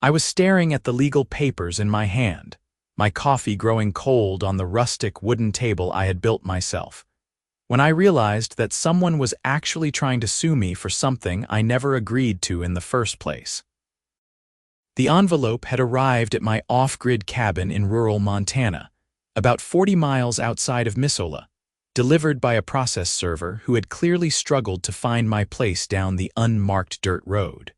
I was staring at the legal papers in my hand, my coffee growing cold on the rustic wooden table I had built myself, when I realized that someone was actually trying to sue me for something I never agreed to in the first place. The envelope had arrived at my off-grid cabin in rural Montana, about 40 miles outside of Missoula, delivered by a process server who had clearly struggled to find my place down the unmarked dirt road.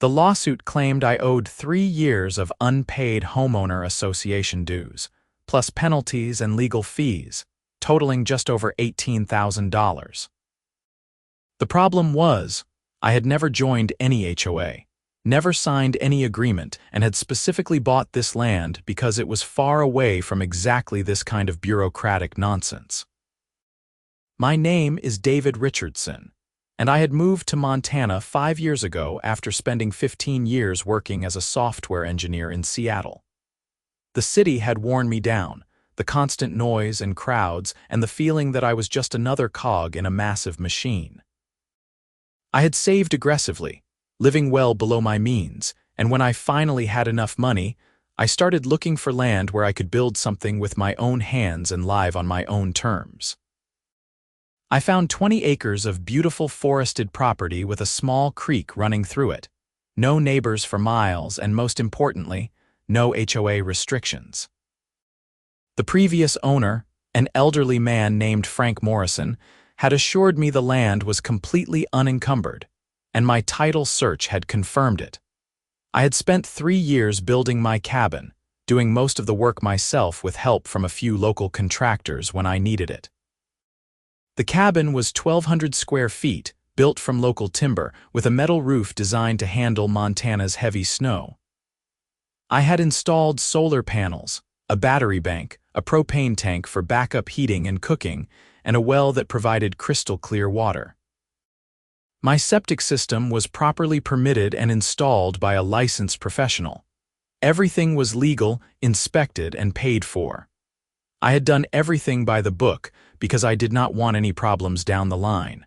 The lawsuit claimed I owed 3 years of unpaid homeowner association dues, plus penalties and legal fees, totaling just over $18,000. The problem was, I had never joined any HOA, never signed any agreement, and had specifically bought this land because it was far away from exactly this kind of bureaucratic nonsense. My name is David Richardson, and I had moved to Montana 5 years ago after spending 15 years working as a software engineer in Seattle. The city had worn me down, the constant noise and crowds, and the feeling that I was just another cog in a massive machine. I had saved aggressively, living well below my means, and when I finally had enough money, I started looking for land where I could build something with my own hands and live on my own terms. I found 20 acres of beautiful forested property with a small creek running through it, no neighbors for miles, and most importantly, no HOA restrictions. The previous owner, an elderly man named Frank Morrison, had assured me the land was completely unencumbered, and my title search had confirmed it. I had spent 3 years building my cabin, doing most of the work myself with help from a few local contractors when I needed it. The cabin was 1,200 square feet, built from local timber, with a metal roof designed to handle Montana's heavy snow. I had installed solar panels, a battery bank, a propane tank for backup heating and cooking, and a well that provided crystal-clear water. My septic system was properly permitted and installed by a licensed professional. Everything was legal, inspected, and paid for. I had done everything by the book because I did not want any problems down the line.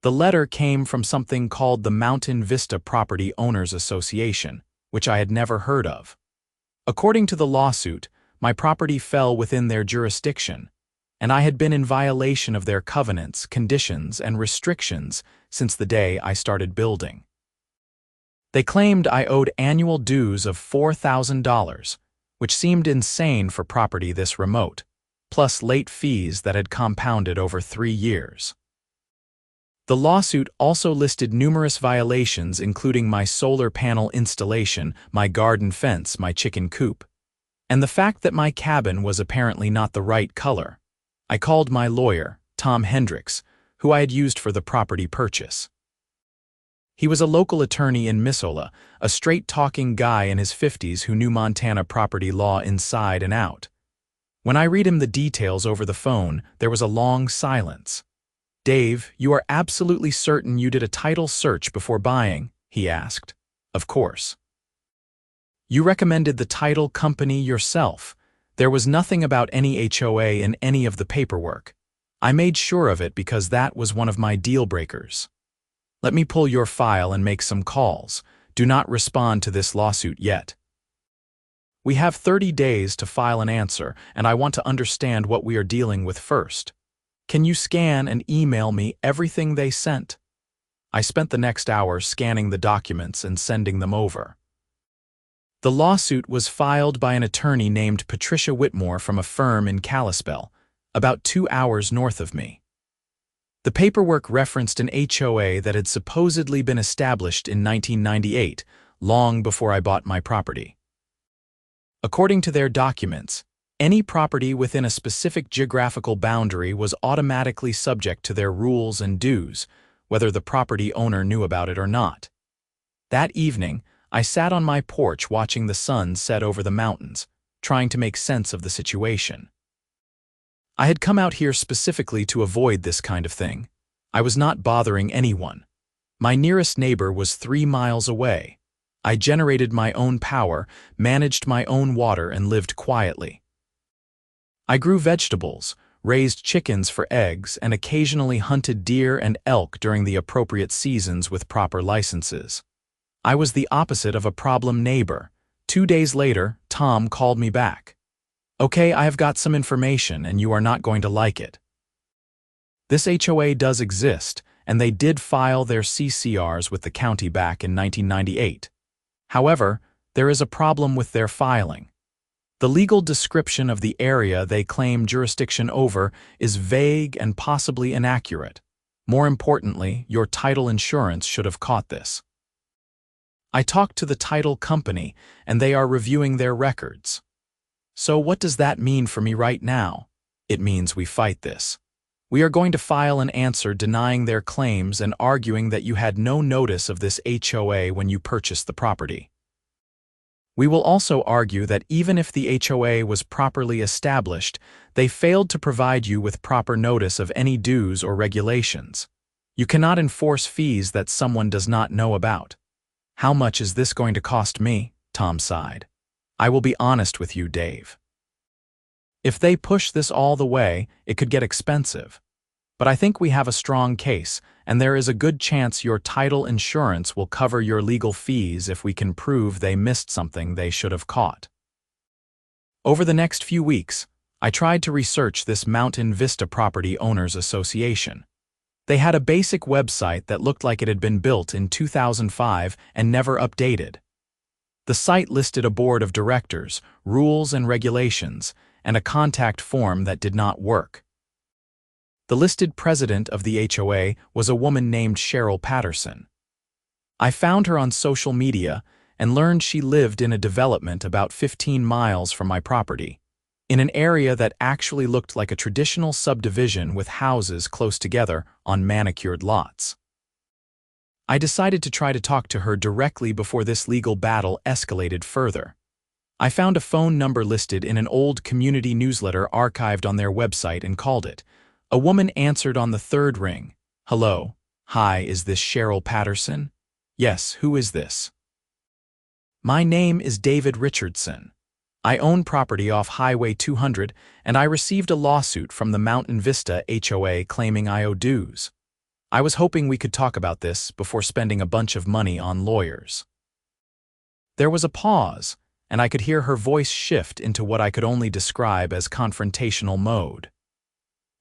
The letter came from something called the Mountain Vista Property Owners Association, which I had never heard of. According to the lawsuit, my property fell within their jurisdiction, and I had been in violation of their covenants, conditions, and restrictions since the day I started building. They claimed I owed annual dues of $4,000, which seemed insane for property this remote, plus late fees that had compounded over 3 years. The lawsuit also listed numerous violations, including my solar panel installation, my garden fence, my chicken coop, and the fact that my cabin was apparently not the right color. I called my lawyer, Tom Hendricks, who I had used for the property purchase. He was a local attorney in Missoula, a straight-talking guy in his 50s who knew Montana property law inside and out. When I read him the details over the phone, there was a long silence. "Dave, you are absolutely certain you did a title search before buying?" he asked. "Of course." "You recommended the title company yourself. There was nothing about any HOA in any of the paperwork. I made sure of it because that was one of my deal breakers. Let me pull your file and make some calls. Do not respond to this lawsuit yet. We have 30 days to file an answer, and I want to understand what we are dealing with first. Can you scan and email me everything they sent?" I spent the next hour scanning the documents and sending them over. The lawsuit was filed by an attorney named Patricia Whitmore from a firm in Kalispell, about 2 hours north of me. The paperwork referenced an HOA that had supposedly been established in 1998, long before I bought my property. According to their documents, any property within a specific geographical boundary was automatically subject to their rules and dues, whether the property owner knew about it or not. That evening, I sat on my porch watching the sun set over the mountains, trying to make sense of the situation. I had come out here specifically to avoid this kind of thing. I was not bothering anyone. My nearest neighbor was 3 miles away. I generated my own power, managed my own water, and lived quietly. I grew vegetables, raised chickens for eggs, and occasionally hunted deer and elk during the appropriate seasons with proper licenses. I was the opposite of a problem neighbor. 2 days later, Tom called me back. "Okay, I have got some information and you are not going to like it. This HOA does exist, and they did file their CCRs with the county back in 1998. However, there is a problem with their filing. The legal description of the area they claim jurisdiction over is vague and possibly inaccurate. More importantly, your title insurance should have caught this. I talked to the title company, and they are reviewing their records. So what does that mean for me right now? It means we fight this. We are going to file an answer denying their claims and arguing that you had no notice of this HOA when you purchased the property. We will also argue that even if the HOA was properly established, they failed to provide you with proper notice of any dues or regulations. You cannot enforce fees that someone does not know about. How much is this going to cost me? Tom sighed. I will be honest with you, Dave. If they push this all the way, it could get expensive. But I think we have a strong case, and there is a good chance your title insurance will cover your legal fees if we can prove they missed something they should have caught. Over the next few weeks, I tried to research this Mountain Vista Property Owners Association. They had a basic website that looked like it had been built in 2005 and never updated. The site listed a board of directors, rules and regulations, and a contact form that did not work. The listed president of the HOA was a woman named Cheryl Patterson. I found her on social media and learned she lived in a development about 15 miles from my property, in an area that actually looked like a traditional subdivision with houses close together on manicured lots. I decided to try to talk to her directly before this legal battle escalated further. I found a phone number listed in an old community newsletter archived on their website and called it. A woman answered on the third ring. "Hello. Hi, is this Cheryl Patterson?" "Yes, who is this?" "My name is David Richardson. I own property off Highway 200, and I received a lawsuit from the Mountain Vista HOA claiming I owe dues. I was hoping we could talk about this before spending a bunch of money on lawyers." There was a pause, and I could hear her voice shift into what I could only describe as confrontational mode.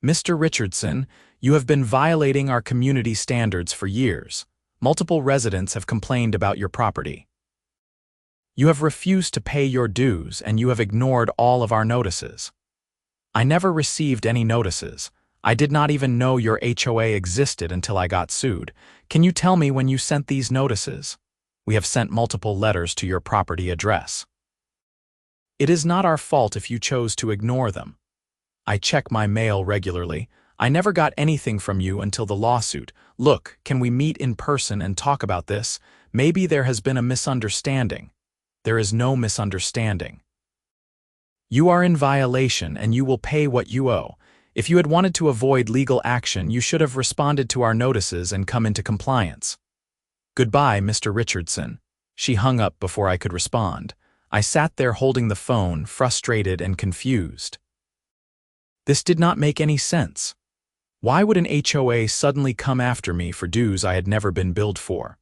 "Mr. Richardson, you have been violating our community standards for years. Multiple residents have complained about your property. You have refused to pay your dues, and you have ignored all of our notices." "I never received any notices. I did not even know your HOA existed until I got sued. Can you tell me when you sent these notices?" "We have sent multiple letters to your property address." "It is not our fault if you chose to ignore them. I check my mail regularly. I never got anything from you until the lawsuit. Look, can we meet in person and talk about this? Maybe there has been a misunderstanding." "There is no misunderstanding. You are in violation and you will pay what you owe. If you had wanted to avoid legal action, you should have responded to our notices and come into compliance." "Goodbye, Mr. Richardson." She hung up before I could respond. I sat there holding the phone, frustrated and confused. This did not make any sense. Why would an HOA suddenly come after me for dues I had never been billed for?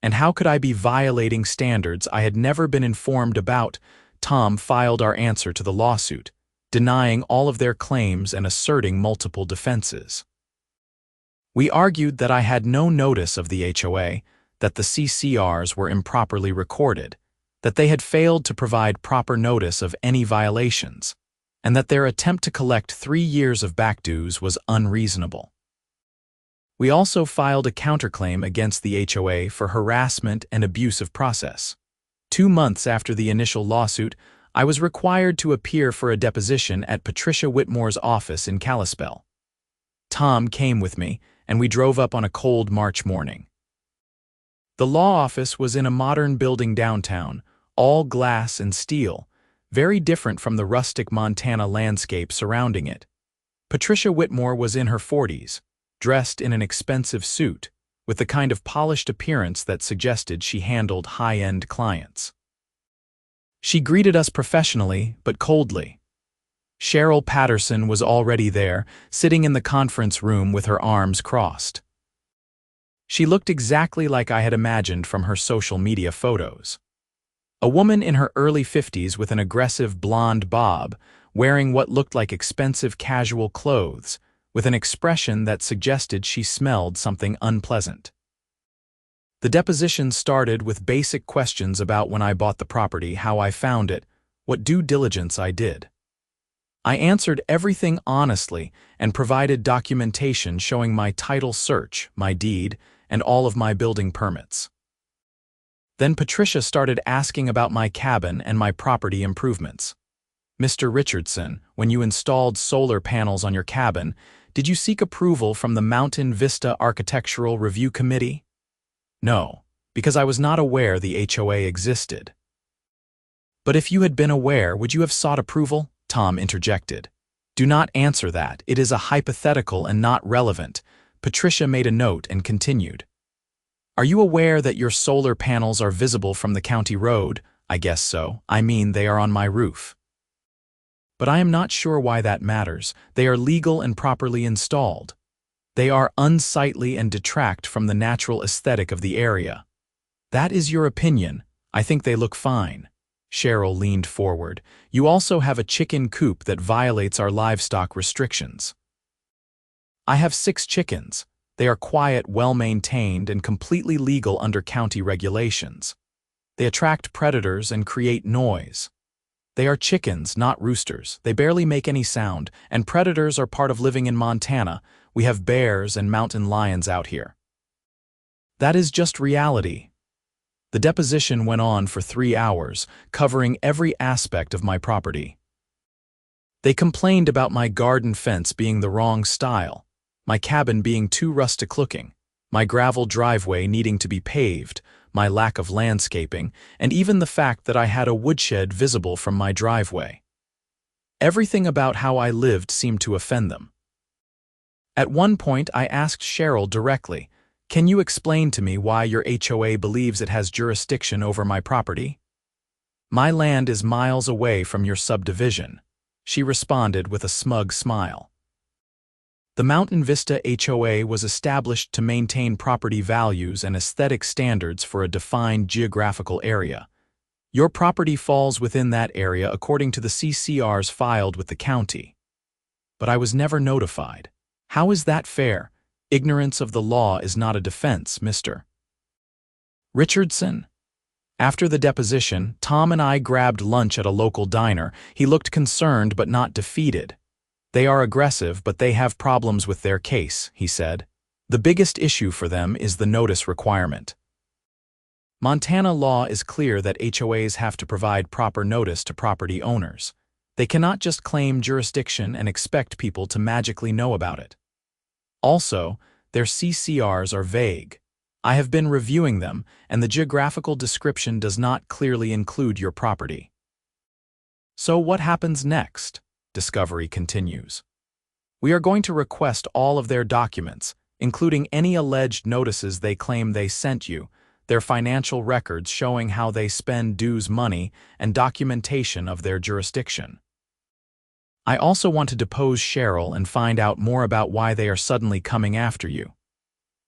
And how could I be violating standards I had never been informed about? Tom filed our answer to the lawsuit, denying all of their claims and asserting multiple defenses. We argued that I had no notice of the HOA, that the CCRs were improperly recorded, that they had failed to provide proper notice of any violations, and that their attempt to collect 3 years of back dues was unreasonable. We also filed a counterclaim against the HOA for harassment and abusive process. 2 months after the initial lawsuit, I was required to appear for a deposition at Patricia Whitmore's office in Kalispell. Tom came with me, and we drove up on a cold March morning. The law office was in a modern building downtown, all glass and steel, very different from the rustic Montana landscape surrounding it. Patricia Whitmore was in her 40s, dressed in an expensive suit, with the kind of polished appearance that suggested she handled high-end clients. She greeted us professionally, but coldly. Cheryl Patterson was already there, sitting in the conference room with her arms crossed. She looked exactly like I had imagined from her social media photos. A woman in her early 50s with an aggressive blonde bob, wearing what looked like expensive casual clothes, with an expression that suggested she smelled something unpleasant. The deposition started with basic questions about when I bought the property, how I found it, what due diligence I did. I answered everything honestly and provided documentation showing my title search, my deed, and all of my building permits. Then Patricia started asking about my cabin and my property improvements. Mr. Richardson, when you installed solar panels on your cabin, did you seek approval from the Mountain Vista Architectural Review Committee? No, because I was not aware the HOA existed. But if you had been aware, would you have sought approval? Tom interjected. Do not answer that. It is a hypothetical and not relevant. Patricia made a note and continued. Are you aware that your solar panels are visible from the county road? I guess so. I mean, they are on my roof. But I am not sure why that matters. They are legal and properly installed. They are unsightly and detract from the natural aesthetic of the area. That is your opinion. I think they look fine. Cheryl leaned forward. You also have a chicken coop that violates our livestock restrictions. I have 6 chickens. They are quiet, well-maintained, and completely legal under county regulations. They attract predators and create noise. They are chickens, not roosters. They barely make any sound, and predators are part of living in Montana. We have bears and mountain lions out here. That is just reality. The deposition went on for 3 hours, covering every aspect of my property. They complained about my garden fence being the wrong style, my cabin being too rustic-looking, my gravel driveway needing to be paved, my lack of landscaping, and even the fact that I had a woodshed visible from my driveway. Everything about how I lived seemed to offend them. At one point, I asked Cheryl directly, "Can you explain to me why your HOA believes it has jurisdiction over my property? My land is miles away from your subdivision," she responded with a smug smile. The Mountain Vista HOA was established to maintain property values and aesthetic standards for a defined geographical area. Your property falls within that area according to the CCRs filed with the county. But I was never notified. How is that fair? Ignorance of the law is not a defense, Mr. Richardson. After the deposition, Tom and I grabbed lunch at a local diner. He looked concerned but not defeated. They are aggressive, but they have problems with their case, he said. The biggest issue for them is the notice requirement. Montana law is clear that HOAs have to provide proper notice to property owners. They cannot just claim jurisdiction and expect people to magically know about it. Also, their CCRs are vague. I have been reviewing them, and the geographical description does not clearly include your property. So what happens next? Discovery continues. We are going to request all of their documents, including any alleged notices they claim they sent you, their financial records showing how they spend dues money, and documentation of their jurisdiction. I also want to depose Cheryl and find out more about why they are suddenly coming after you.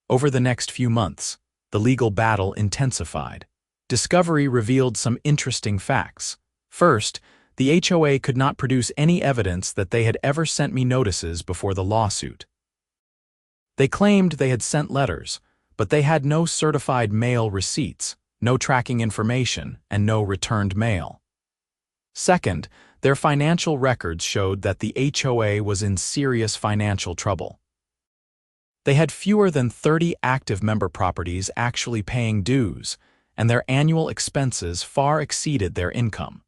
Over the next few months, the legal battle intensified. Discovery revealed some interesting facts. First, the HOA could not produce any evidence that they had ever sent me notices before the lawsuit. They claimed they had sent letters, but they had no certified mail receipts, no tracking information, and no returned mail. Second, their financial records showed that the HOA was in serious financial trouble. They had fewer than 30 active member properties actually paying dues, and their annual expenses far exceeded their income.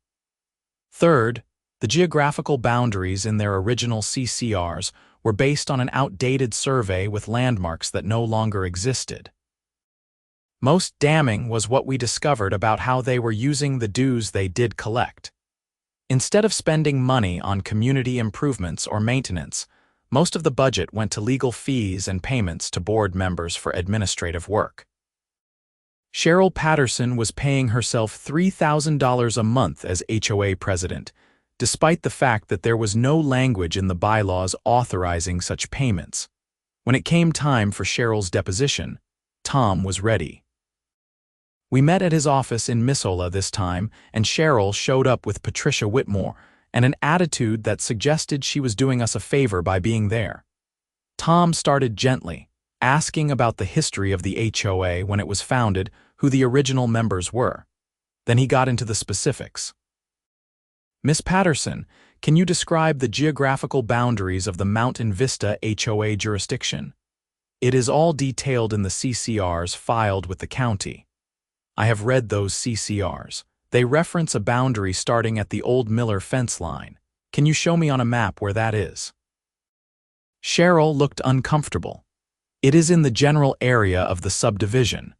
Third, the geographical boundaries in their original CCRs were based on an outdated survey with landmarks that no longer existed. Most damning was what we discovered about how they were using the dues they did collect. Instead of spending money on community improvements or maintenance, most of the budget went to legal fees and payments to board members for administrative work. Cheryl Patterson was paying herself $3,000 a month as HOA president, despite the fact that there was no language in the bylaws authorizing such payments. When it came time for Cheryl's deposition, Tom was ready. We met at his office in Missoula this time, and Cheryl showed up with Patricia Whitmore and an attitude that suggested she was doing us a favor by being there. Tom started gently, asking about the history of the HOA when it was founded, who the original members were. Then he got into the specifics. Miss Patterson, can you describe the geographical boundaries of the Mountain Vista HOA jurisdiction? It is all detailed in the CCRs filed with the county. I have read those CCRs. They reference a boundary starting at the old Miller fence line. Can you show me on a map where that is? Cheryl looked uncomfortable. It is in the general area of the subdivision.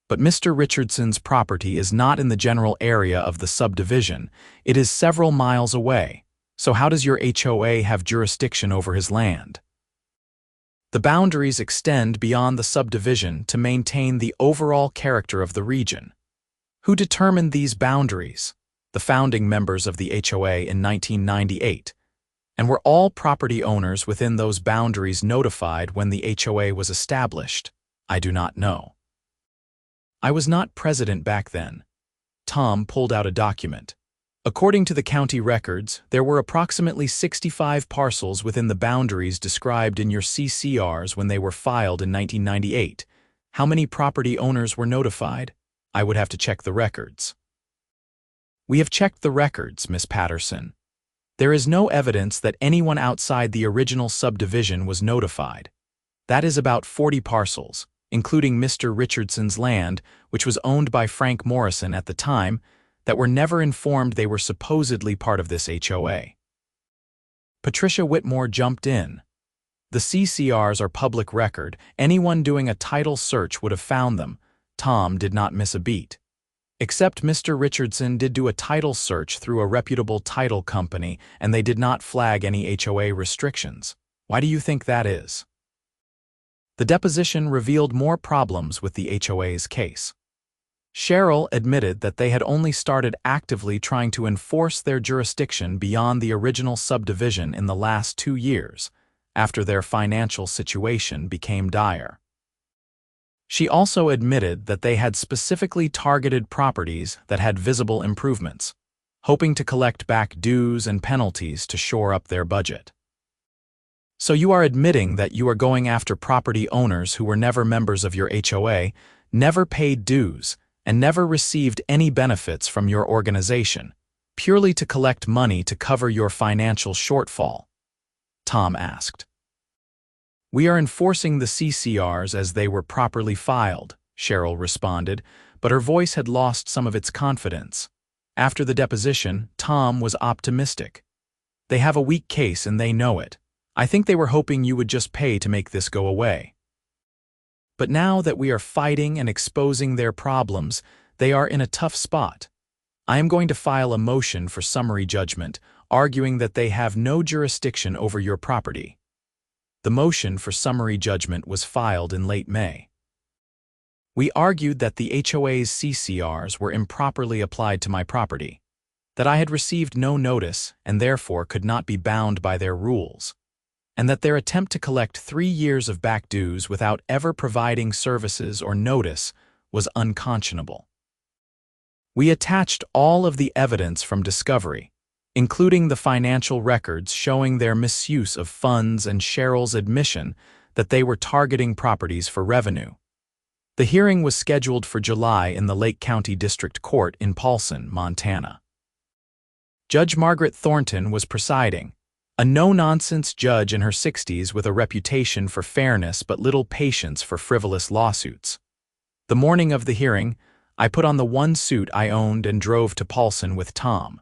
But Mr. Richardson's property is not in the general area of the subdivision. It is several miles away. So how does your HOA have jurisdiction over his land? The boundaries extend beyond the subdivision to maintain the overall character of the region. Who determined these boundaries? The founding members of the HOA in 1998. And were all property owners within those boundaries notified when the HOA was established? I do not know. I was not president back then. Tom pulled out a document. According to the county records, there were approximately 65 parcels within the boundaries described in your CCRs when they were filed in 1998. How many property owners were notified? I would have to check the records. We have checked the records, Miss Patterson. There is no evidence that anyone outside the original subdivision was notified. That is about 40 parcels, including Mr. Richardson's land, which was owned by Frank Morrison at the time, that were never informed they were supposedly part of this HOA. Patricia Whitmore jumped in. The CCRs are public record. Anyone doing a title search would have found them. Tom did not miss a beat. Except Mr. Richardson did do a title search through a reputable title company, and they did not flag any HOA restrictions. Why do you think that is? The deposition revealed more problems with the HOA's case. Cheryl admitted that they had only started actively trying to enforce their jurisdiction beyond the original subdivision in the last 2 years, after their financial situation became dire. She also admitted that they had specifically targeted properties that had visible improvements, hoping to collect back dues and penalties to shore up their budget. So you are admitting that you are going after property owners who were never members of your HOA, never paid dues, and never received any benefits from your organization, purely to collect money to cover your financial shortfall? Tom asked. We are enforcing the CCRs as they were properly filed, Cheryl responded, but her voice had lost some of its confidence. After the deposition, Tom was optimistic. They have a weak case and they know it. I think they were hoping you would just pay to make this go away. But now that we are fighting and exposing their problems, they are in a tough spot. I am going to file a motion for summary judgment, arguing that they have no jurisdiction over your property. The motion for summary judgment was filed in late May. We argued that the HOA's CCRs were improperly applied to my property, that I had received no notice and therefore could not be bound by their rules, and that their attempt to collect 3 years of back dues without ever providing services or notice was unconscionable. We attached all of the evidence from discovery, including the financial records showing their misuse of funds and Cheryl's admission that they were targeting properties for revenue. The hearing was scheduled for July in the Lake County District Court in Paulson, Montana. Judge Margaret Thornton was presiding, a no-nonsense judge in her 60s with a reputation for fairness but little patience for frivolous lawsuits. The morning of the hearing, I put on the one suit I owned and drove to Paulson with Tom.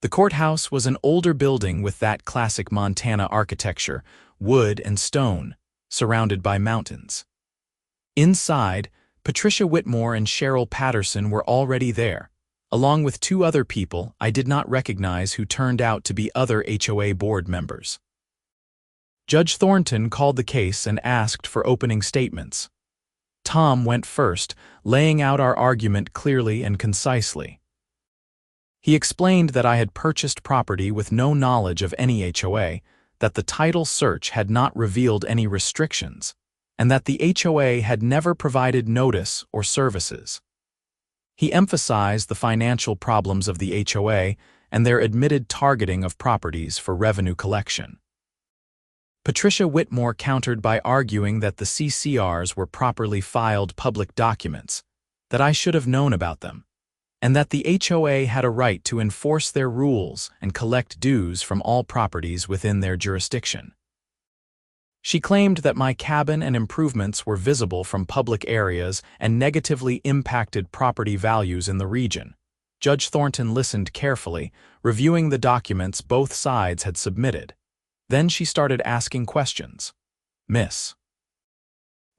The courthouse was an older building with that classic Montana architecture, wood and stone, surrounded by mountains. Inside, Patricia Whitmore and Cheryl Patterson were already there, along with 2 other people I did not recognize who turned out to be other HOA board members. Judge Thornton called the case and asked for opening statements. Tom went first, laying out our argument clearly and concisely. He explained that I had purchased property with no knowledge of any HOA, that the title search had not revealed any restrictions, and that the HOA had never provided notice or services. He emphasized the financial problems of the HOA and their admitted targeting of properties for revenue collection. Patricia Whitmore countered by arguing that the CCRs were properly filed public documents, that I should have known about them, and that the HOA had a right to enforce their rules and collect dues from all properties within their jurisdiction. She claimed that my cabin and improvements were visible from public areas and negatively impacted property values in the region. Judge Thornton listened carefully, reviewing the documents both sides had submitted. Then she started asking questions. Miss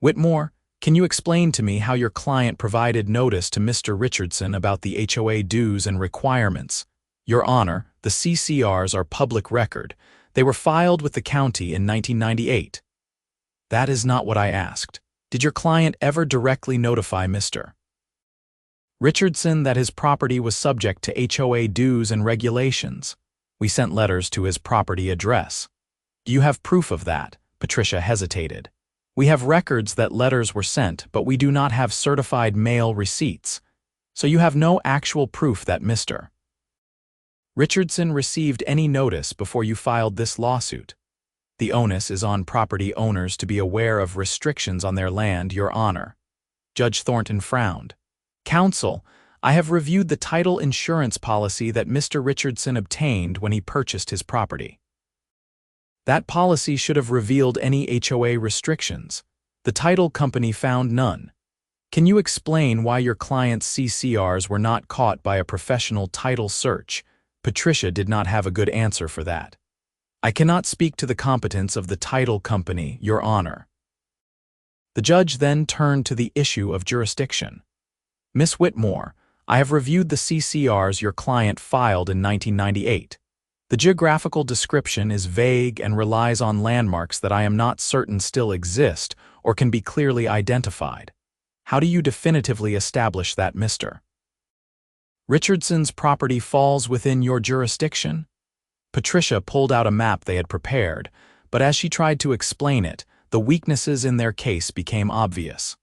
Whitmore, can you explain to me how your client provided notice to Mr. Richardson about the HOA dues and requirements? Your Honor, the CCRs are public record. They were filed with the county in 1998. That is not what I asked. Did your client ever directly notify Mr. Richardson that his property was subject to HOA dues and regulations? We sent letters to his property address. Do you have proof of that? Patricia hesitated. We have records that letters were sent, but we do not have certified mail receipts. So you have no actual proof that Mr. Richardson received any notice before you filed this lawsuit. The onus is on property owners to be aware of restrictions on their land, Your Honor. Judge Thornton frowned. Counsel, I have reviewed the title insurance policy that Mr. Richardson obtained when he purchased his property. That policy should have revealed any HOA restrictions. The title company found none. Can you explain why your client's CCRs were not caught by a professional title search? Patricia did not have a good answer for that. I cannot speak to the competence of the title company, Your Honor. The judge then turned to the issue of jurisdiction. Miss Whitmore, I have reviewed the CCRs your client filed in 1998. The geographical description is vague and relies on landmarks that I am not certain still exist or can be clearly identified. How do you definitively establish that Mr. Richardson's property falls within your jurisdiction? Patricia pulled out a map they had prepared, but as she tried to explain it, the weaknesses in their case became obvious.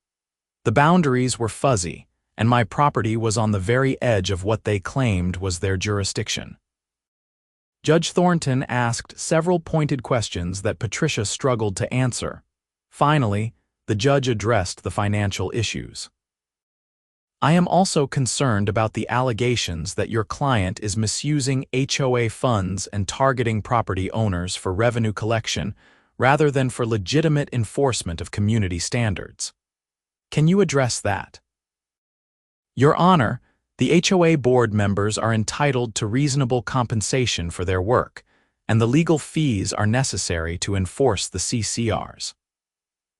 The boundaries were fuzzy, and my property was on the very edge of what they claimed was their jurisdiction. Judge Thornton asked several pointed questions that Patricia struggled to answer. Finally, the judge addressed the financial issues. I am also concerned about the allegations that your client is misusing HOA funds and targeting property owners for revenue collection rather than for legitimate enforcement of community standards. Can you address that? Your Honor, the HOA board members are entitled to reasonable compensation for their work, and the legal fees are necessary to enforce the CCRs.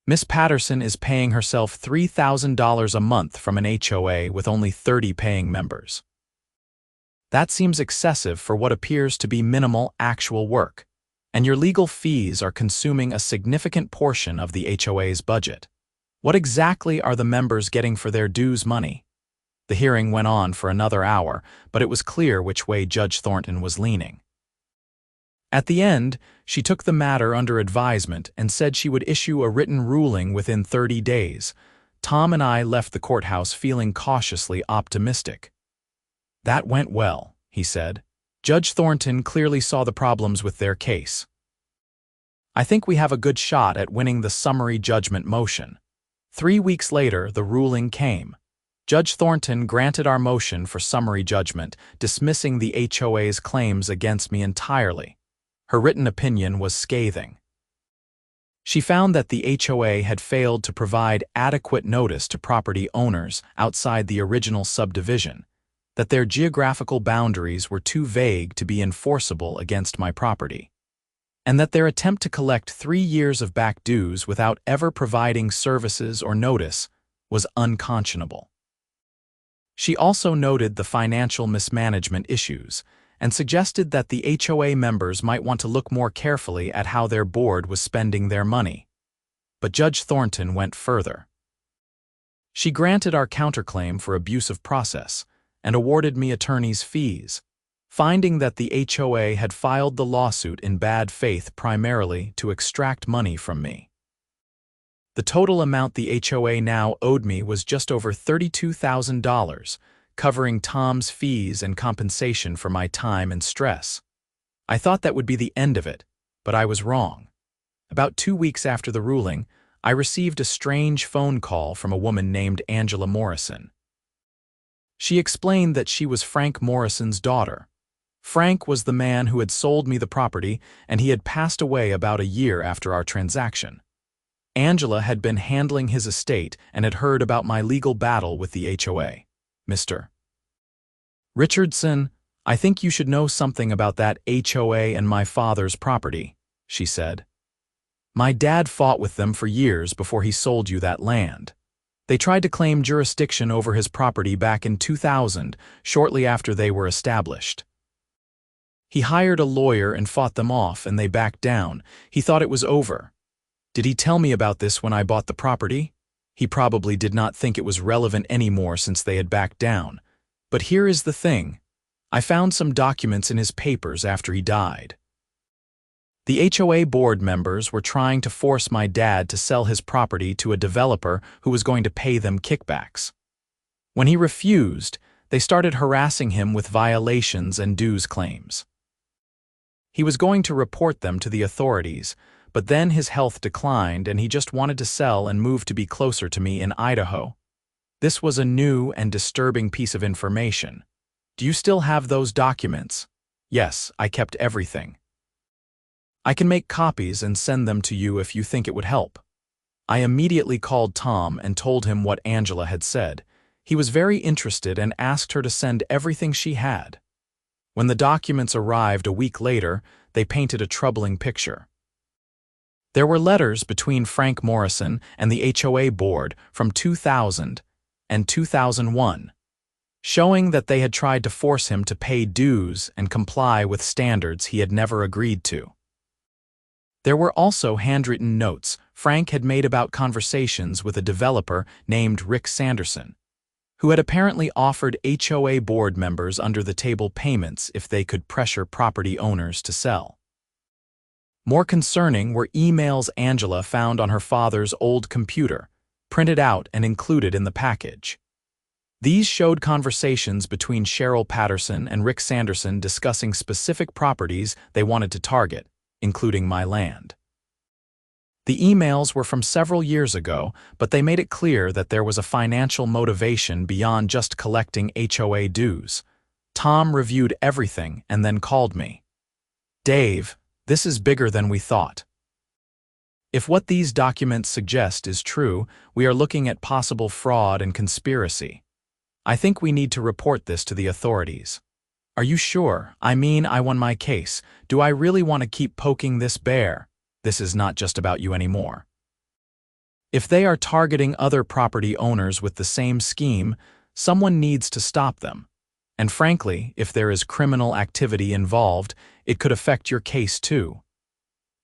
Miss Patterson is paying herself $3,000 a month from an HOA with only 30 paying members. That seems excessive for what appears to be minimal actual work, and your legal fees are consuming a significant portion of the HOA's budget. What exactly are the members getting for their dues money? The hearing went on for another hour, but it was clear which way Judge Thornton was leaning. At the end, she took the matter under advisement and said she would issue a written ruling within 30 days. Tom and I left the courthouse feeling cautiously optimistic. That went well, he said. Judge Thornton clearly saw the problems with their case. I think we have a good shot at winning the summary judgment motion. 3 weeks later, the ruling came. Judge Thornton granted our motion for summary judgment, dismissing the HOA's claims against me entirely. Her written opinion was scathing. She found that the HOA had failed to provide adequate notice to property owners outside the original subdivision, that their geographical boundaries were too vague to be enforceable against my property, and that their attempt to collect 3 years of back dues without ever providing services or notice was unconscionable. She also noted the financial mismanagement issues and suggested that the HOA members might want to look more carefully at how their board was spending their money. But Judge Thornton went further. She granted our counterclaim for abuse of process and awarded me attorney's fees, finding that the HOA had filed the lawsuit in bad faith primarily to extract money from me. The total amount the HOA now owed me was just over $32,000, covering Tom's fees and compensation for my time and stress. I thought that would be the end of it, but I was wrong. About 2 weeks after the ruling, I received a strange phone call from a woman named Angela Morrison. She explained that she was Frank Morrison's daughter. Frank was the man who had sold me the property, and he had passed away about a year after our transaction. Angela had been handling his estate and had heard about my legal battle with the HOA. Mr. Richardson, I think you should know something about that HOA and my father's property, she said. My dad fought with them for years before he sold you that land. They tried to claim jurisdiction over his property back in 2000, shortly after they were established. He hired a lawyer and fought them off, and they backed down. He thought it was over. Did he tell me about this when I bought the property? He probably did not think it was relevant anymore since they had backed down. But here is the thing. I found some documents in his papers after he died. The HOA board members were trying to force my dad to sell his property to a developer who was going to pay them kickbacks. When he refused, they started harassing him with violations and dues claims. He was going to report them to the authorities, but then his health declined and he just wanted to sell and move to be closer to me in Idaho. This was a new and disturbing piece of information. Do you still have those documents? Yes, I kept everything. I can make copies and send them to you if you think it would help. I immediately called Tom and told him what Angela had said. He was very interested and asked her to send everything she had. When the documents arrived a week later, they painted a troubling picture. There were letters between Frank Morrison and the HOA board from 2000 and 2001, showing that they had tried to force him to pay dues and comply with standards he had never agreed to. There were also handwritten notes Frank had made about conversations with a developer named Rick Sanderson, who had apparently offered HOA board members under-the-table payments if they could pressure property owners to sell. More concerning were emails Angela found on her father's old computer, printed out and included in the package. These showed conversations between Cheryl Patterson and Rick Sanderson discussing specific properties they wanted to target, including my land. The emails were from several years ago, but they made it clear that there was a financial motivation beyond just collecting HOA dues. Tom reviewed everything and then called me. Dave, this is bigger than we thought. If what these documents suggest is true, we are looking at possible fraud and conspiracy. I think we need to report this to the authorities. Are you sure? I mean, I won my case. Do I really want to keep poking this bear? This is not just about you anymore. If they are targeting other property owners with the same scheme, someone needs to stop them. And frankly, if there is criminal activity involved, it could affect your case too.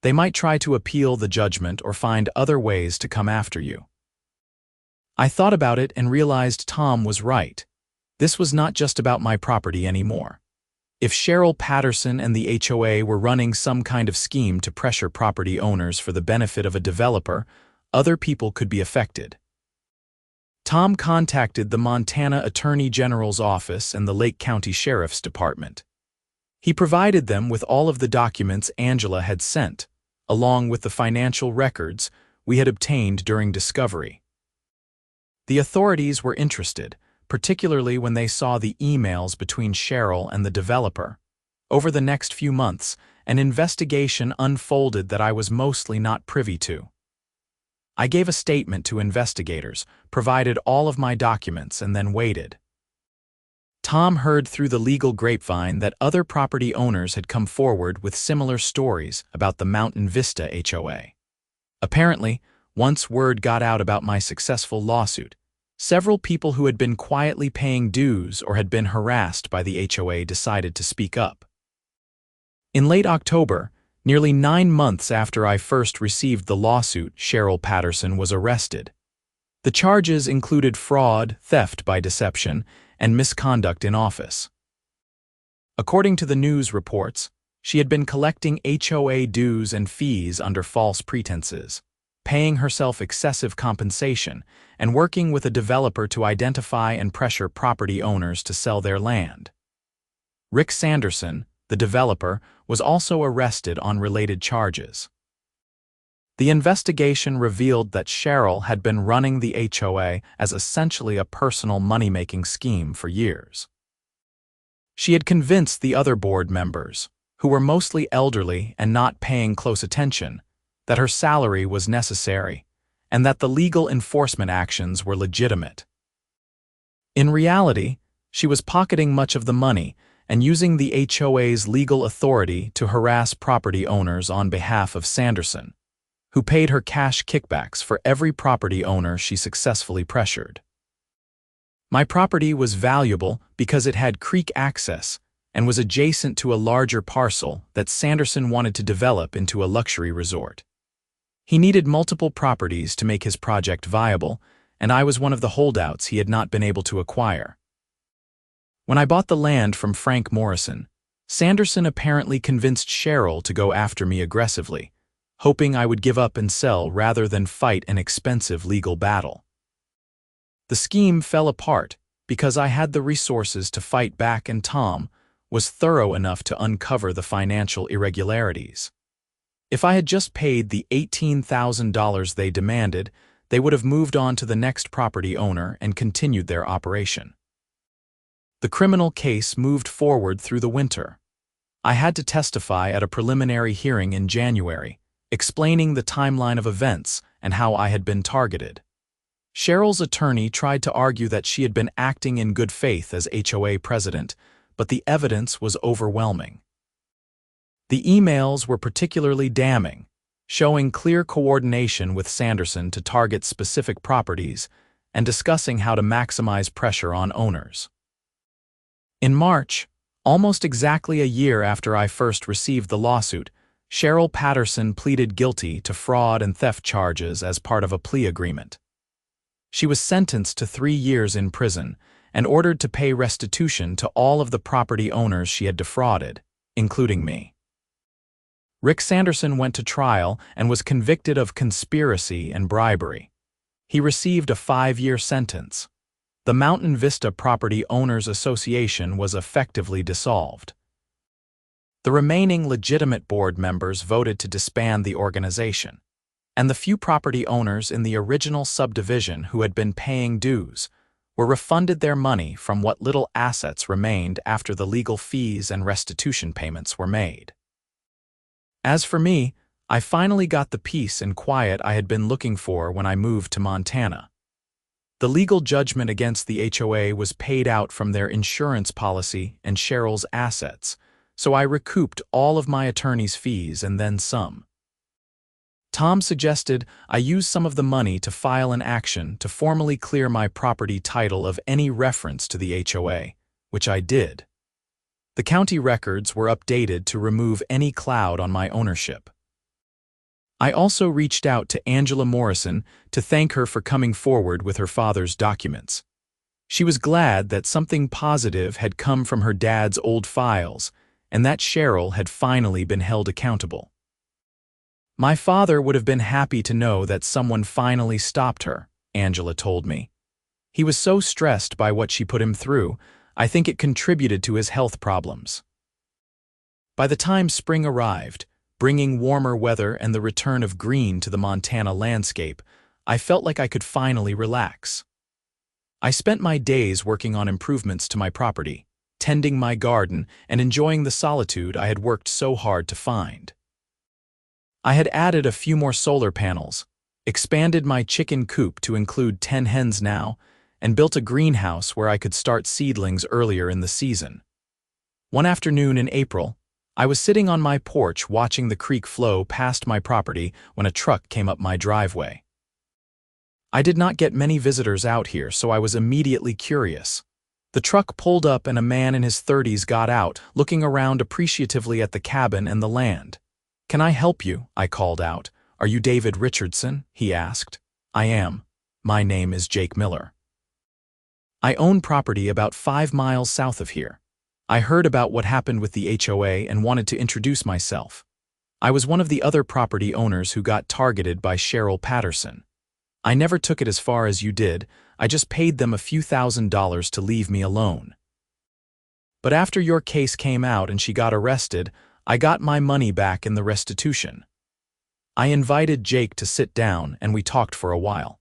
They might try to appeal the judgment or find other ways to come after you. I thought about it and realized Tom was right. This was not just about my property anymore. If Cheryl Patterson and the HOA were running some kind of scheme to pressure property owners for the benefit of a developer, other people could be affected. Tom contacted the Montana Attorney General's office and the Lake County Sheriff's Department. He provided them with all of the documents Angela had sent, along with the financial records we had obtained during discovery. The authorities were interested, particularly when they saw the emails between Cheryl and the developer. Over the next few months, an investigation unfolded that I was mostly not privy to. I gave a statement to investigators, provided all of my documents, and then waited. Tom heard through the legal grapevine that other property owners had come forward with similar stories about the Mountain Vista HOA. Apparently, once word got out about my successful lawsuit, several people who had been quietly paying dues or had been harassed by the HOA decided to speak up. In late October, nearly 9 months after I first received the lawsuit, Cheryl Patterson was arrested. The charges included fraud, theft by deception, and misconduct in office. According to the news reports, she had been collecting HOA dues and fees under false pretenses. paying herself excessive compensation, and working with a developer to identify and pressure property owners to sell their land. Rick Sanderson, the developer, was also arrested on related charges. The investigation revealed that Cheryl had been running the HOA as essentially a personal money-making scheme for years. She had convinced the other board members, who were mostly elderly and not paying close attention, that her salary was necessary and that the legal enforcement actions were legitimate. In reality, she was pocketing much of the money and using the HOA's legal authority to harass property owners on behalf of Sanderson, who paid her cash kickbacks for every property owner she successfully pressured. My property was valuable because it had creek access and was adjacent to a larger parcel that Sanderson wanted to develop into a luxury resort. He needed multiple properties to make his project viable, and I was one of the holdouts he had not been able to acquire. When I bought the land from Frank Morrison, Sanderson apparently convinced Cheryl to go after me aggressively, hoping I would give up and sell rather than fight an expensive legal battle. The scheme fell apart because I had the resources to fight back and Tom was thorough enough to uncover the financial irregularities. If I had just paid the $18,000 they demanded, they would have moved on to the next property owner and continued their operation. The criminal case moved forward through the winter. I had to testify at a preliminary hearing in January, explaining the timeline of events and how I had been targeted. Cheryl's attorney tried to argue that she had been acting in good faith as HOA president, but the evidence was overwhelming. The emails were particularly damning, showing clear coordination with Sanderson to target specific properties and discussing how to maximize pressure on owners. In March, almost exactly a year after I first received the lawsuit, Cheryl Patterson pleaded guilty to fraud and theft charges as part of a plea agreement. She was sentenced to 3 years in prison and ordered to pay restitution to all of the property owners she had defrauded, including me. Rick Sanderson went to trial and was convicted of conspiracy and bribery. He received a 5-year sentence. The Mountain Vista Property Owners Association was effectively dissolved. The remaining legitimate board members voted to disband the organization, and the few property owners in the original subdivision who had been paying dues were refunded their money from what little assets remained after the legal fees and restitution payments were made. As for me, I finally got the peace and quiet I had been looking for when I moved to Montana. The legal judgment against the HOA was paid out from their insurance policy and Cheryl's assets, so I recouped all of my attorney's fees and then some. Tom suggested I use some of the money to file an action to formally clear my property title of any reference to the HOA, which I did. The county records were updated to remove any cloud on my ownership. I also reached out to Angela Morrison to thank her for coming forward with her father's documents. She was glad that something positive had come from her dad's old files and that Cheryl had finally been held accountable. My father would have been happy to know that someone finally stopped her, Angela told me. He was so stressed by what she put him through, I think it contributed to his health problems. By the time spring arrived, bringing warmer weather and the return of green to the Montana landscape, I felt like I could finally relax. I spent my days working on improvements to my property, tending my garden, and enjoying the solitude I had worked so hard to find. I had added a few more solar panels, expanded my chicken coop to include 10 hens now, and built a greenhouse where I could start seedlings earlier in the season. One afternoon in April, I was sitting on my porch watching the creek flow past my property when a truck came up my driveway. I did not get many visitors out here, so I was immediately curious. The truck pulled up and a man in his 30s got out, looking around appreciatively at the cabin and the land. "Can I help you?" I called out. "Are you David Richardson?" he asked. "I am. My name is Jake Miller. I own property about 5 miles south of here. I heard about what happened with the HOA and wanted to introduce myself. I was one of the other property owners who got targeted by Cheryl Patterson. I never took it as far as you did, I just paid them a few $1,000s to leave me alone. But after your case came out and she got arrested, I got my money back in the restitution. I invited Jake to sit down and we talked for a while.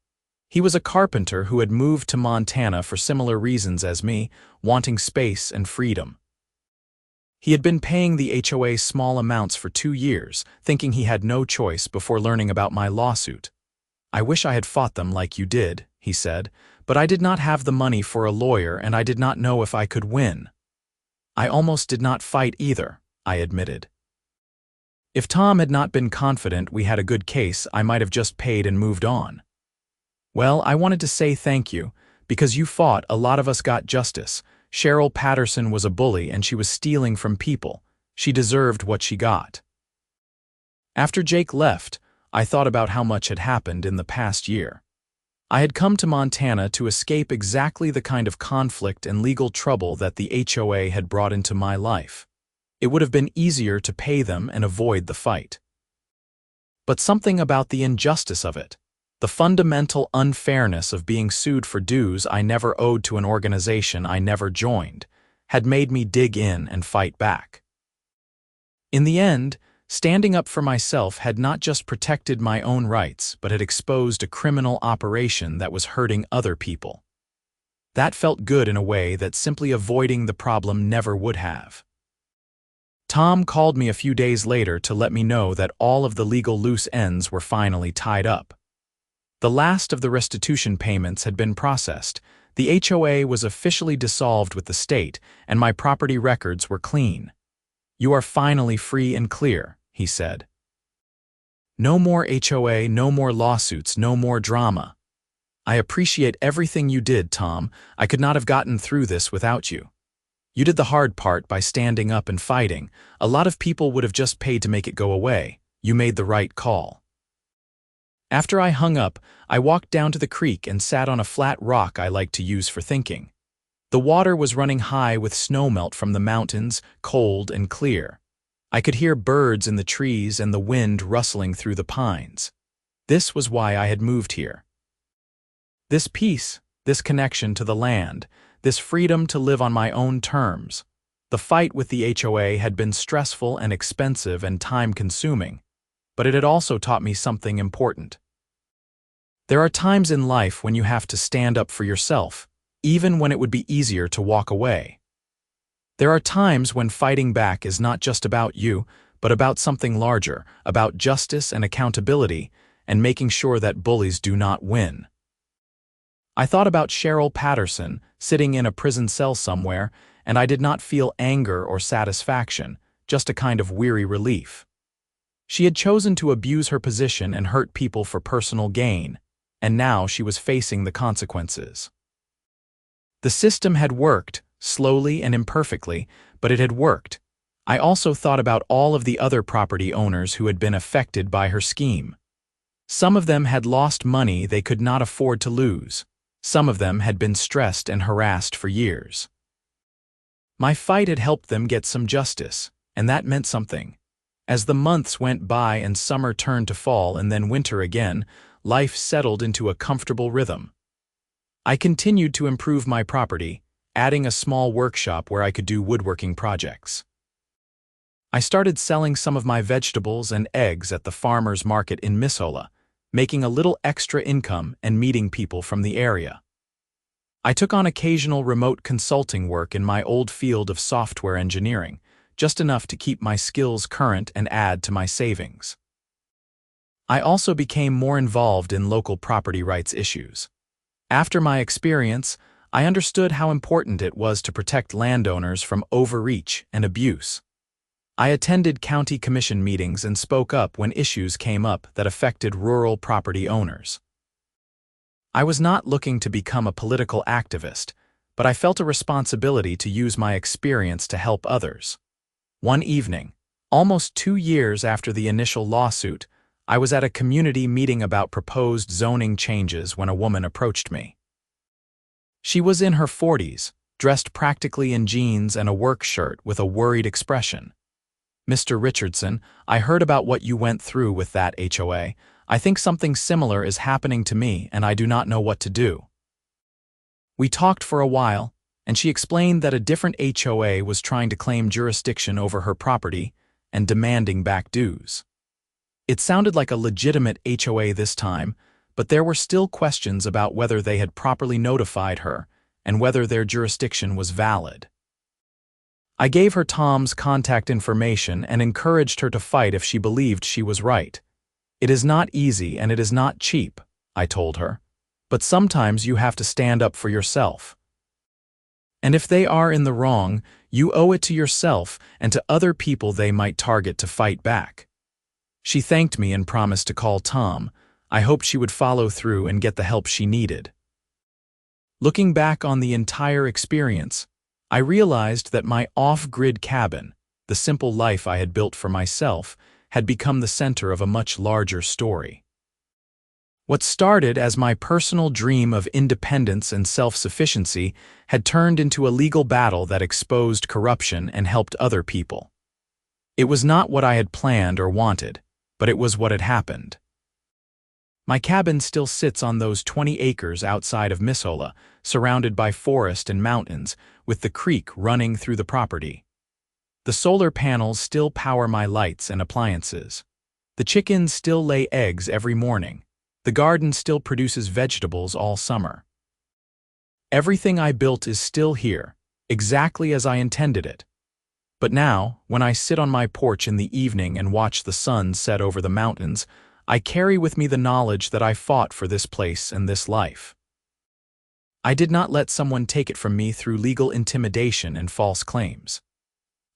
He was a carpenter who had moved to Montana for similar reasons as me, wanting space and freedom. He had been paying the HOA small amounts for 2 years, thinking he had no choice before learning about my lawsuit. I wish I had fought them like you did, he said, but I did not have the money for a lawyer and I did not know if I could win. I almost did not fight either, I admitted. If Tom had not been confident we had a good case, I might have just paid and moved on. Well, I wanted to say thank you, because you fought, a lot of us got justice. Cheryl Patterson was a bully and she was stealing from people. She deserved what she got. After Jake left, I thought about how much had happened in the past year. I had come to Montana to escape exactly the kind of conflict and legal trouble that the HOA had brought into my life. It would have been easier to pay them and avoid the fight. But something about the injustice of it, the fundamental unfairness of being sued for dues I never owed to an organization I never joined, had made me dig in and fight back. In the end, standing up for myself had not just protected my own rights, but had exposed a criminal operation that was hurting other people. That felt good in a way that simply avoiding the problem never would have. Tom called me a few days later to let me know that all of the legal loose ends were finally tied up. The last of the restitution payments had been processed, the HOA was officially dissolved with the state, and my property records were clean. "You are finally free and clear," he said. "No more HOA, no more lawsuits, no more drama. I appreciate everything you did, Tom. I could not have gotten through this without you. You did the hard part by standing up and fighting. A lot of people would have just paid to make it go away. You made the right call." After I hung up, I walked down to the creek and sat on a flat rock I like to use for thinking. The water was running high with snowmelt from the mountains, cold and clear. I could hear birds in the trees and the wind rustling through the pines. This was why I had moved here. This peace, this connection to the land, this freedom to live on my own terms. The fight with the HOA had been stressful and expensive and time-consuming, but it had also taught me something important. There are times in life when you have to stand up for yourself, even when it would be easier to walk away. There are times when fighting back is not just about you, but about something larger, about justice and accountability, and making sure that bullies do not win. I thought about Cheryl Patterson sitting in a prison cell somewhere, and I did not feel anger or satisfaction, just a kind of weary relief. She had chosen to abuse her position and hurt people for personal gain, and now she was facing the consequences. The system had worked, slowly and imperfectly, but it had worked. I also thought about all of the other property owners who had been affected by her scheme. Some of them had lost money they could not afford to lose. Some of them had been stressed and harassed for years. My fight had helped them get some justice, and that meant something. As the months went by and summer turned to fall and then winter again, life settled into a comfortable rhythm. I continued to improve my property, adding a small workshop where I could do woodworking projects. I started selling some of my vegetables and eggs at the farmer's market in Missoula, making a little extra income and meeting people from the area. I took on occasional remote consulting work in my old field of software engineering, just enough to keep my skills current and add to my savings. I also became more involved in local property rights issues. After my experience, I understood how important it was to protect landowners from overreach and abuse. I attended county commission meetings and spoke up when issues came up that affected rural property owners. I was not looking to become a political activist, but I felt a responsibility to use my experience to help others. One evening, almost 2 years after the initial lawsuit, I was at a community meeting about proposed zoning changes when a woman approached me. She was in her 40s, dressed practically in jeans and a work shirt with a worried expression. Mr. Richardson, I heard about what you went through with that HOA. I think something similar is happening to me and I do not know what to do. We talked for a while, and she explained that a different HOA was trying to claim jurisdiction over her property and demanding back dues. It sounded like a legitimate HOA this time, but there were still questions about whether they had properly notified her and whether their jurisdiction was valid. I gave her Tom's contact information and encouraged her to fight if she believed she was right. It is not easy and it is not cheap, I told her, but sometimes you have to stand up for yourself. And if they are in the wrong, you owe it to yourself and to other people they might target to fight back. She thanked me and promised to call Tom. I hoped she would follow through and get the help she needed. Looking back on the entire experience, I realized that my off-grid cabin, the simple life I had built for myself, had become the center of a much larger story. What started as my personal dream of independence and self-sufficiency had turned into a legal battle that exposed corruption and helped other people. It was not what I had planned or wanted, but it was what had happened. My cabin still sits on those 20 acres outside of Missoula, surrounded by forest and mountains, with the creek running through the property. The solar panels still power my lights and appliances. The chickens still lay eggs every morning. The garden still produces vegetables all summer. Everything I built is still here, exactly as I intended it. But now, when I sit on my porch in the evening and watch the sun set over the mountains, I carry with me the knowledge that I fought for this place and this life. I did not let someone take it from me through legal intimidation and false claims.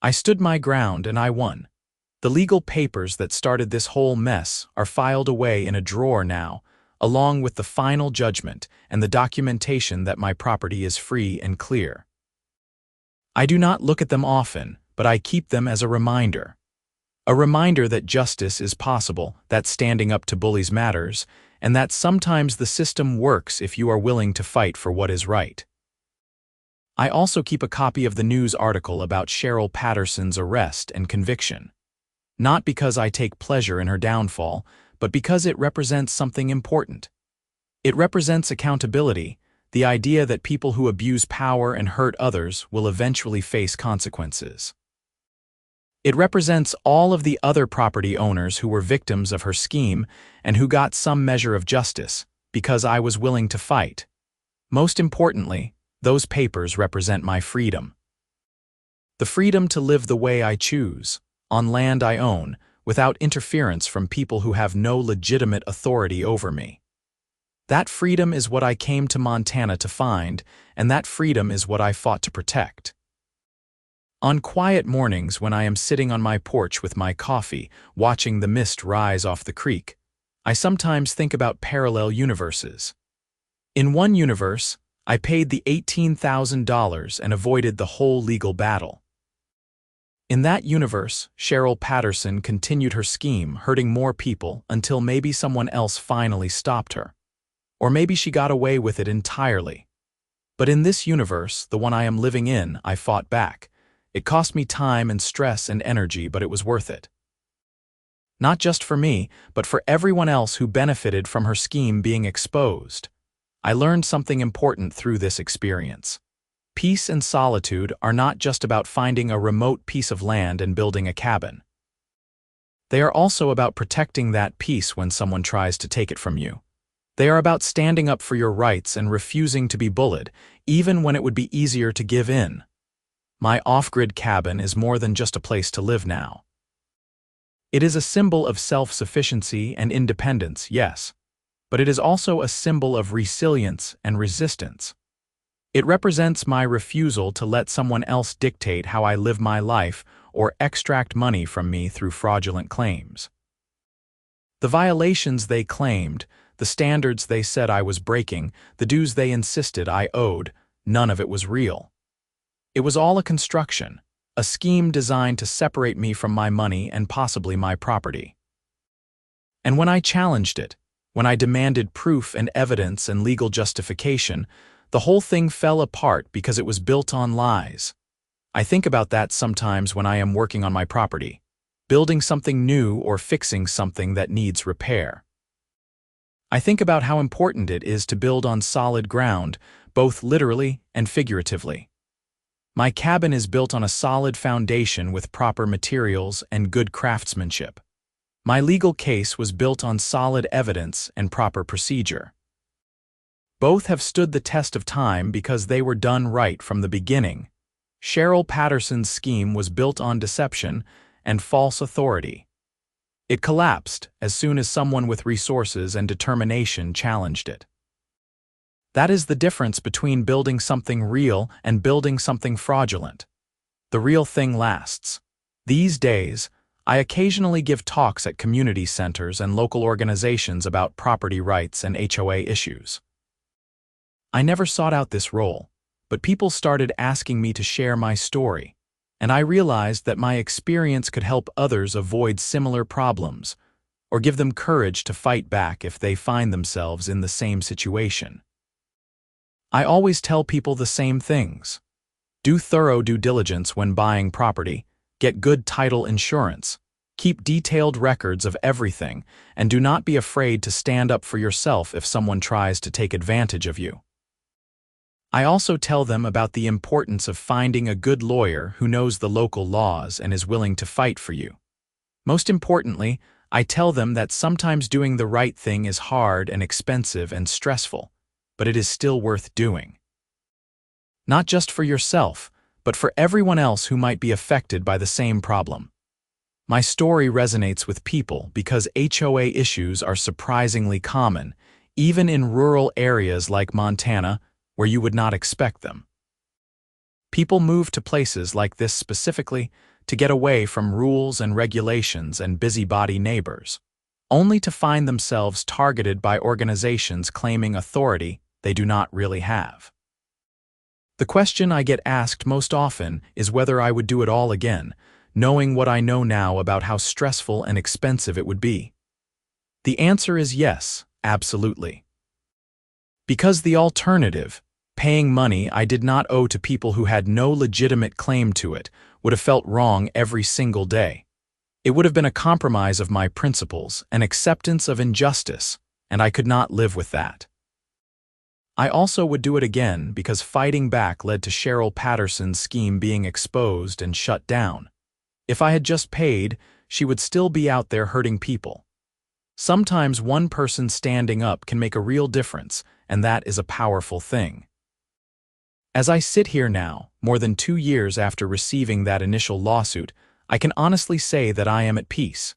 I stood my ground and I won. The legal papers that started this whole mess are filed away in a drawer now, along with the final judgment and the documentation that my property is free and clear. I do not look at them often, but I keep them as a reminder. A reminder that justice is possible, that standing up to bullies matters, and that sometimes the system works if you are willing to fight for what is right. I also keep a copy of the news article about Cheryl Patterson's arrest and conviction. Not because I take pleasure in her downfall, but because it represents something important. It represents accountability, the idea that people who abuse power and hurt others will eventually face consequences. It represents all of the other property owners who were victims of her scheme and who got some measure of justice because I was willing to fight. Most importantly, those papers represent my freedom. The freedom to live the way I choose, on land I own, without interference from people who have no legitimate authority over me. That freedom is what I came to Montana to find, and that freedom is what I fought to protect. On quiet mornings when I am sitting on my porch with my coffee, watching the mist rise off the creek, I sometimes think about parallel universes. In one universe, I paid the $18,000 and avoided the whole legal battle. In that universe, Cheryl Patterson continued her scheme, hurting more people until maybe someone else finally stopped her. Or maybe she got away with it entirely. But in this universe, the one I am living in, I fought back. It cost me time and stress and energy, but it was worth it. Not just for me, but for everyone else who benefited from her scheme being exposed. I learned something important through this experience. Peace and solitude are not just about finding a remote piece of land and building a cabin. They are also about protecting that peace when someone tries to take it from you. They are about standing up for your rights and refusing to be bullied, even when it would be easier to give in. My off-grid cabin is more than just a place to live now. It is a symbol of self-sufficiency and independence, yes, but it is also a symbol of resilience and resistance. It represents my refusal to let someone else dictate how I live my life or extract money from me through fraudulent claims. The violations they claimed, the standards they said I was breaking, the dues they insisted I owed, none of it was real. It was all a construction, a scheme designed to separate me from my money and possibly my property. And when I challenged it, when I demanded proof and evidence and legal justification, the whole thing fell apart because it was built on lies. I think about that sometimes when I am working on my property. building something new or fixing something that needs repair. I think about how important it is to build on solid ground, both literally and figuratively. My cabin is built on a solid foundation with proper materials and good craftsmanship. My legal case was built on solid evidence and proper procedure. Both have stood the test of time because they were done right from the beginning. Cheryl Patterson's scheme was built on deception and false authority. It collapsed as soon as someone with resources and determination challenged it. That is the difference between building something real and building something fraudulent. The real thing lasts. These days, I occasionally give talks at community centers and local organizations about property rights and HOA issues. I never sought out this role, but people started asking me to share my story, and I realized that my experience could help others avoid similar problems or give them courage to fight back if they find themselves in the same situation. I always tell people the same things. Do thorough due diligence when buying property, get good title insurance, keep detailed records of everything, and do not be afraid to stand up for yourself if someone tries to take advantage of you. I also tell them about the importance of finding a good lawyer who knows the local laws and is willing to fight for you. Most importantly, I tell them that sometimes doing the right thing is hard and expensive and stressful, but it is still worth doing. Not just for yourself, but for everyone else who might be affected by the same problem. My story resonates with people because HOA issues are surprisingly common, even in rural areas like Montana, where you would not expect them. People move to places like this specifically to get away from rules and regulations and busybody neighbors, only to find themselves targeted by organizations claiming authority they do not really have. The question I get asked most often is whether I would do it all again, knowing what I know now about how stressful and expensive it would be. The answer is yes, absolutely. Because the alternative, paying money I did not owe to people who had no legitimate claim to it, would have felt wrong every single day. It would have been a compromise of my principles, an acceptance of injustice, and I could not live with that. I also would do it again because fighting back led to Cheryl Patterson's scheme being exposed and shut down. If I had just paid, she would still be out there hurting people. Sometimes one person standing up can make a real difference, and that is a powerful thing. As I sit here now, more than 2 years after receiving that initial lawsuit, I can honestly say that I am at peace.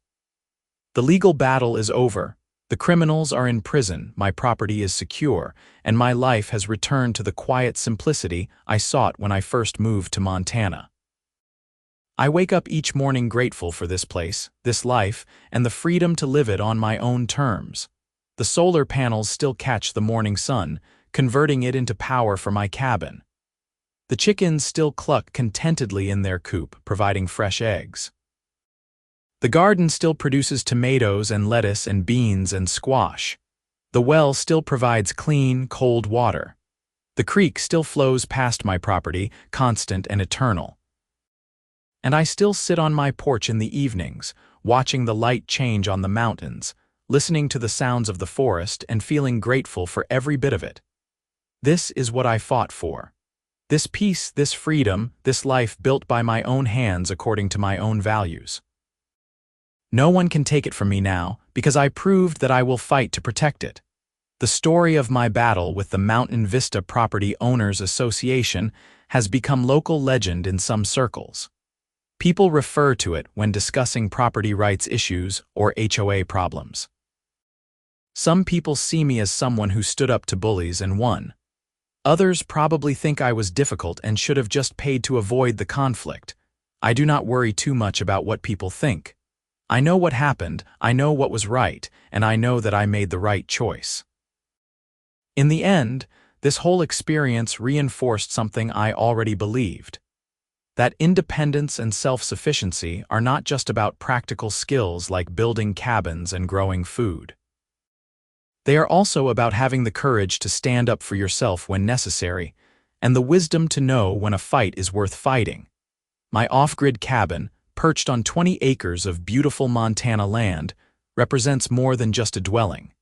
The legal battle is over, the criminals are in prison, my property is secure, and my life has returned to the quiet simplicity I sought when I first moved to Montana. I wake up each morning grateful for this place, this life, and the freedom to live it on my own terms. The solar panels still catch the morning sun, converting it into power for my cabin. The chickens still cluck contentedly in their coop, providing fresh eggs. The garden still produces tomatoes and lettuce and beans and squash. The well still provides clean, cold water. The creek still flows past my property, constant and eternal. And I still sit on my porch in the evenings, watching the light change on the mountains, listening to the sounds of the forest and feeling grateful for every bit of it. This is what I fought for. This peace, this freedom, this life built by my own hands according to my own values. No one can take it from me now because I proved that I will fight to protect it. The story of my battle with the Mountain Vista Property Owners Association has become local legend in some circles. People refer to it when discussing property rights issues or HOA problems. Some people see me as someone who stood up to bullies and won. Others probably think I was difficult and should have just paid to avoid the conflict. I do not worry too much about what people think. I know what happened, I know what was right, and I know that I made the right choice. In the end, this whole experience reinforced something I already believed. That independence and self-sufficiency are not just about practical skills like building cabins and growing food. They are also about having the courage to stand up for yourself when necessary, and the wisdom to know when a fight is worth fighting. My off-grid cabin, perched on 20 acres of beautiful Montana land, represents more than just a dwelling.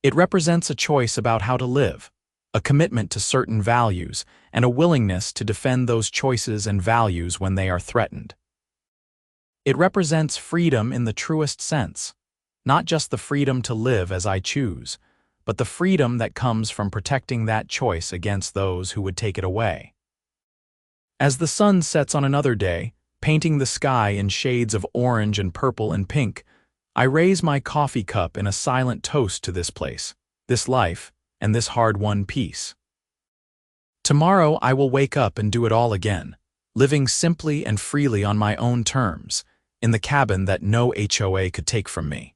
It represents a choice about how to live, a commitment to certain values, and a willingness to defend those choices and values when they are threatened. It represents freedom in the truest sense, not just the freedom to live as I choose, but the freedom that comes from protecting that choice against those who would take it away. As the sun sets on another day, painting the sky in shades of orange and purple and pink, I raise my coffee cup in a silent toast to this place, this life, and this hard-won peace. Tomorrow I will wake up and do it all again, living simply and freely on my own terms, in the cabin that no HOA could take from me.